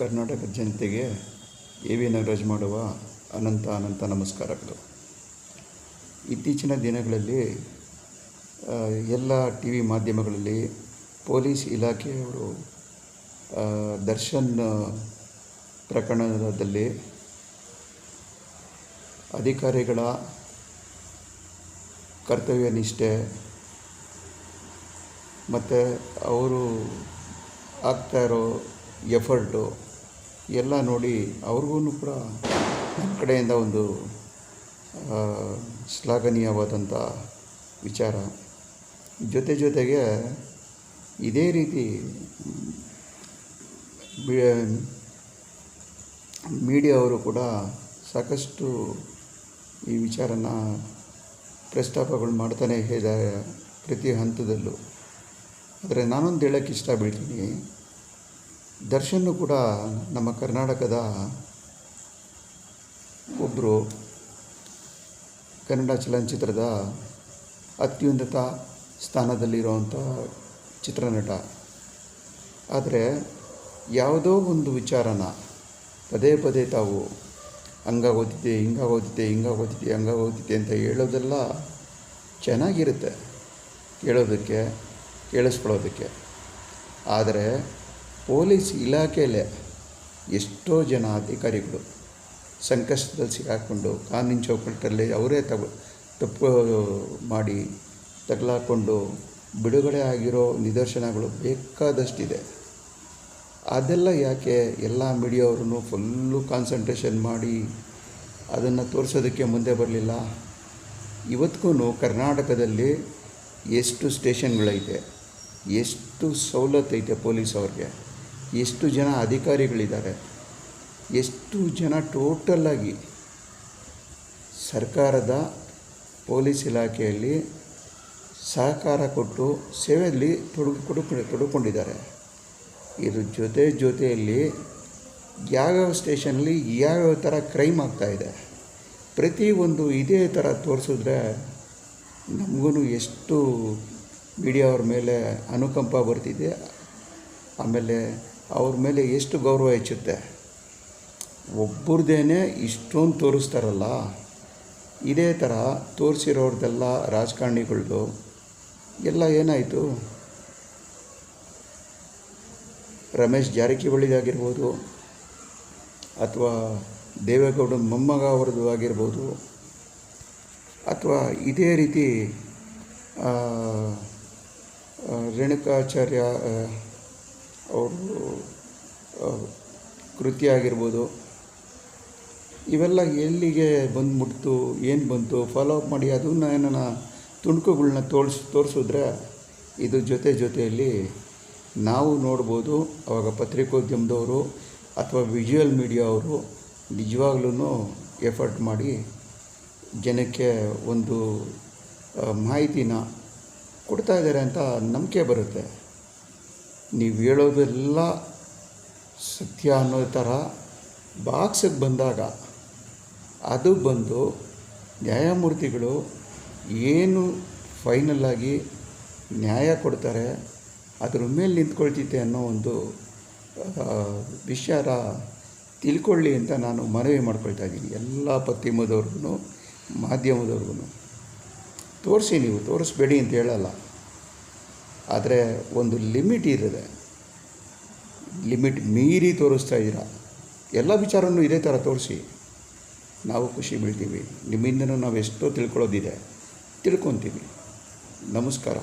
ಕರ್ನಾಟಕ ಜನತೆಗೆ A V Nagaraj ಮಾಡುವ ಅನಂತ ನಮಸ್ಕಾರಗಳು. ಇತ್ತೀಚಿನ ದಿನಗಳಲ್ಲಿ ಎಲ್ಲ ಟಿ ವಿ ಮಾಧ್ಯಮಗಳಲ್ಲಿ ಪೊಲೀಸ್ ಇಲಾಖೆಯವರು ದರ್ಶನ್ ಪ್ರಕರಣದಲ್ಲಿ ಅಧಿಕಾರಿಗಳ ಕರ್ತವ್ಯ ನಿಷ್ಠೆ ಮತ್ತು ಅವರು ಆಗ್ತಾ ಇರೋ ಎಫರ್ಟು ಎಲ್ಲ ನೋಡಿ ಅವ್ರಿಗೂ ಕೂಡ ನಮ್ಮ ಕಡೆಯಿಂದ ಒಂದು ಶ್ಲಾಘನೀಯವಾದಂಥ ವಿಚಾರ. ಜೊತೆಗೆ ಇದೇ ರೀತಿ ಮೀಡಿಯಾವರು ಕೂಡ ಸಾಕಷ್ಟು ಈ ವಿಚಾರನ ಪ್ರಸ್ತಾಪಗಳು ಮಾಡ್ತಾನೆ ಇದ್ದಾರೆ ಪ್ರತಿ ಹಂತದಲ್ಲೂ. ಆದರೆ ನಾನೊಂದು ಹೇಳೋಕ್ಕೆ ಇಷ್ಟಪಡ್ತೀನಿ, ದರ್ಶನ್ ಕೂಡ ನಮ್ಮ ಕರ್ನಾಟಕದ ಒಬ್ಬರು ಕನ್ನಡ ಚಲನಚಿತ್ರದ ಅತ್ಯುನ್ನತ ಸ್ಥಾನದಲ್ಲಿರುವಂಥ ಚಿತ್ರನಟ. ಆದರೆ ಯಾವುದೋ ಒಂದು ವಿಚಾರನ ಪದೇ ತಾವು ಹಂಗಾಗೋದಿದೆ ಹಂಗಾಗೋದಿದೆ ಅಂತ ಹೇಳೋದೆಲ್ಲ ಚೆನ್ನಾಗಿರುತ್ತೆ ಕೇಳೋದಕ್ಕೆ, ಕೇಳಿಸ್ಕೊಳ್ಳೋದಕ್ಕೆ. ಆದರೆ ಪೊಲೀಸ್ ಇಲಾಖೆಯಲ್ಲೇ ಎಷ್ಟೋ ಜನ ಅಧಿಕಾರಿಗಳು ಸಂಕಷ್ಟದಲ್ಲಿ ಸಿಗಾಕೊಂಡು ಕಾನೂನಿನ ಚೌಕಟ್ಟಲ್ಲಿ ಅವರೇ ತಪ್ಪು ಮಾಡಿ ತಗಲಾಕೊಂಡು ಬಿಡುಗಡೆ ಆಗಿರೋ ನಿದರ್ಶನಗಳು ಬೇಕಾದಷ್ಟಿದೆ. ಅದೆಲ್ಲ ಯಾಕೆ ಎಲ್ಲ ಮೀಡಿಯಾವ್ರೂ ಫುಲ್ಲು ಕಾನ್ಸಂಟ್ರೇಷನ್ ಮಾಡಿ ಅದನ್ನು ತೋರಿಸೋದಕ್ಕೆ ಮುಂದೆ ಬರಲಿಲ್ಲ? ಇವತ್ತಿಗೂ ಕರ್ನಾಟಕದಲ್ಲಿ ಎಷ್ಟು ಸ್ಟೇಷನ್ಗಳೈತೆ, ಎಷ್ಟು ಸವಲತ್ತೈತೆ ಪೊಲೀಸ್ ಅವ್ರಿಗೆ, ಎಷ್ಟು ಜನ ಅಧಿಕಾರಿಗಳಿದ್ದಾರೆ, ಎಷ್ಟು ಜನ ಟೋಟಲಾಗಿ ಸರ್ಕಾರದ ಪೊಲೀಸ್ ಇಲಾಖೆಯಲ್ಲಿ ಸಹಕಾರ ಕೊಟ್ಟು ಸೇವೆಯಲ್ಲಿ ತೊಡಕೊಂಡಿದ್ದಾರೆ. ಇದ್ರ ಜೊತೆಯಲ್ಲಿ ಯಾವ್ಯಾವ ಸ್ಟೇಷನಲ್ಲಿ ಯಾವ್ಯಾವ ಥರ ಕ್ರೈಮ್ ಆಗ್ತಾಯಿದೆ ಪ್ರತಿಯೊಂದು ಇದೇ ಥರ ತೋರಿಸಿದ್ರೆ ನಮಗೂ ಎಷ್ಟು ಮೀಡಿಯಾವ್ರ ಮೇಲೆ ಅನುಕಂಪ ಬರ್ತಿದೆ, ಆಮೇಲೆ ಅವ್ರ ಮೇಲೆ ಎಷ್ಟು ಗೌರವ ಹೆಚ್ಚುತ್ತೆ. ಒಬ್ಬರದೇನೆ ಇಷ್ಟೊಂದು ತೋರಿಸ್ತಾರಲ್ಲ, ಇದೇ ಥರ ತೋರಿಸಿರೋರ್ದೆಲ್ಲ ರಾಜಕಾರಣಿಗಳದ್ದು ಎಲ್ಲ ಏನಾಯಿತು? ರಮೇಶ್ ಜಾರಕಿಹೊಳಿದಾಗಿರ್ಬೋದು, ಅಥವಾ ದೇವೇಗೌಡ ಮೊಮ್ಮಗ ಅವ್ರದ್ದು ಆಗಿರ್ಬೋದು, ಅಥವಾ ಇದೇ ರೀತಿ ರೇಣುಕಾಚಾರ್ಯ ಅವರು ಕೃತ್ಯ ಆಗಿರ್ಬೋದು, ಇವೆಲ್ಲ ಎಲ್ಲಿಗೆ ಬಂದ್ಬಿಡ್ತು, ಏನು ಬಂತು ಫಾಲೋ ಅಪ್ ಮಾಡಿ ಅದನ್ನು ಏನನ್ನ ತುಣುಕುಗಳನ್ನ ತೋರಿಸಿದ್ರೆ ಇದು ಜೊತೆಯಲ್ಲಿ ನಾವು ನೋಡ್ಬೋದು. ಆವಾಗ ಪತ್ರಿಕೋದ್ಯಮದವರು ಅಥವಾ ವಿಜುವಲ್ ಮೀಡಿಯಾ ಅವರು ನಿಜವಾಗ್ಲೂ ಎಫರ್ಟ್ ಮಾಡಿ ಜನಕ್ಕೆ ಒಂದು ಮಾಹಿತಿನ ಕೊಡ್ತಾ ಇದ್ದಾರೆ ಅಂತ ನಂಬಿಕೆ ಬರುತ್ತೆ. ನೀವು ಹೇಳೋದೆಲ್ಲ ಸತ್ಯ ಅನ್ನೋ ಥರ ಬಾಕ್ಸಿಗೆ ಬಂದಾಗ ಅದು ಬಂದು ನ್ಯಾಯಮೂರ್ತಿಗಳು ಏನು ಫೈನಲ್ಲಾಗಿ ನ್ಯಾಯ ಕೊಡ್ತಾರೆ ಅದ್ರ ಮೇಲೆ ನಿಂತ್ಕೊಳ್ತೈತೆ ಅನ್ನೋ ಒಂದು ವಿಚಾರ ತಿಳ್ಕೊಳ್ಳಿ ಅಂತ ನಾನು ಮನವಿ ಮಾಡ್ಕೊಳ್ತಾ ಇದ್ದೀನಿ. ಎಲ್ಲ ಪತ್ರಿಕೋದ್ಯಮದವ್ರಿಗೂ ಮಾಧ್ಯಮದವ್ರಿಗೂ ನೀವು ತೋರಿಸ್ಬೇಡಿ ಅಂತ ಹೇಳಲ್ಲ, ಆದರೆ ಒಂದು ಲಿಮಿಟ್ ಇರುತ್ತೆ. ಲಿಮಿಟ್ ಮೀರಿ ತೋರಿಸ್ತಾ ಇದ್ದೀರ. ಎಲ್ಲ ವಿಚಾರನೂ ಇದೇ ಥರ ತೋರಿಸಿ, ನಾವು ಖುಷಿ ಬೀಳ್ತೀವಿ. ನಿಮ್ಮಿಂದನೂ ನಾವು ಎಷ್ಟೋ ತಿಳ್ಕೊಳ್ಳೋದಿದೆ, ತಿಳ್ಕೊತೀವಿ. ನಮಸ್ಕಾರ.